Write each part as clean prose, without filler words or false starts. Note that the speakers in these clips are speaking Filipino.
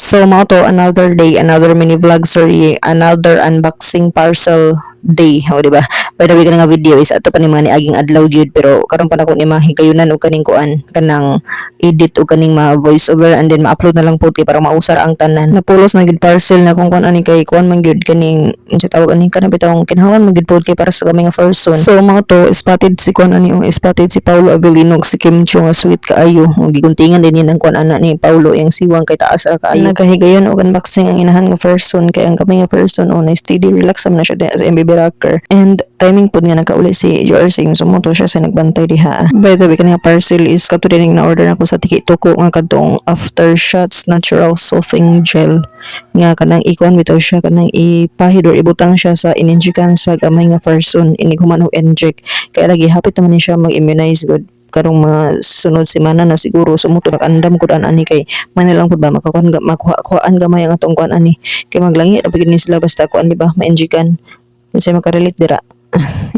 So mao to another day, another mini vlog story, another unboxing parcel day, o di ba? By the way kanang video is ato pa ni mga niaging adlaw gyud pero karon pa nako ni mahigayunan og kaning kuan kanang edit og kaning ma voice over and then ma-upload na lang puti para mausar ang tanan. Napulos na gid parcel na kung kuan ani kay kuan man gyud kaning unsa tawag ani kanang bitong kinahanglan man gid puti para sa kami nga first son. So mao to spotted si kuan ani spotted si Paulo Avellino ug si Kim Cho nga sweet kaayo. Ug giguntingan din yan ang kuan ana ni Paulo yang siwang kay taas ra kaayo. Nagahigayon og unboxing ang inahan nga first son kay ang kami nga first son na steady relax man na siya sa MBB rocker. And timing pud nga nakauli si Joel Singh sumoto siya sa nagbantay diha. By the way kanang parcel is katudining na order nako sa tiki tuko nga kadtong after shots natural soothing gel nga kanang ikon bitaw siya kanang ipahid or ibutang siya sa ininjikan sa gamay nga person inig human og inject kay lagi hapit naman ni siya mag-immunize good karong mga sunod semana na siguro sumuto nakandam ko ani kay manilang pud ba makuhaan gamay ang atong kuan ani kay maglangi ra pagid ni sila basta kuan di ba ma-injikan unsay makarelate dira.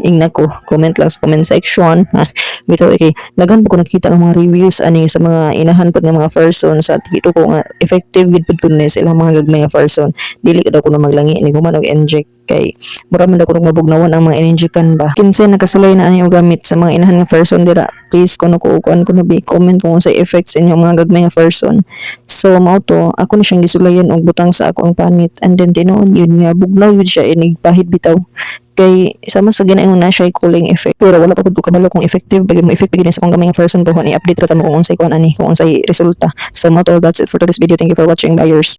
Ingna ko comment lang sa comment section bitaw kay daghan po ko nakita ang mga reviews ani sa mga inahan pud nga mga person sa tito ko nga effective gid pud kun sa ilang mga gagmay nga person dili ka daw ko na maglangi ni human og inject kay mura man daw ko mabugnawan ang mga injikan ba kinsa nakasulay na ani og gamit sa mga inahan nga person dira please kuno ko kuan ko na be comment kung unsay effects inyo mga gagmay nga person. So mao to ako na siyang gisulayan og butang sa ako ang panit and then tinuod yun nga bugnaw yun siya inigpahid bitaw kay sama sa ginayon na siya cooling effect pero wala pa pud ko kabalo kung effective bagay mo effect bigay sa kung gamay nga person po ni update ra ta mo kung unsay kuan ani kung unsay resulta. So mo to that's it for today's video. Thank you for watching. Bye yours.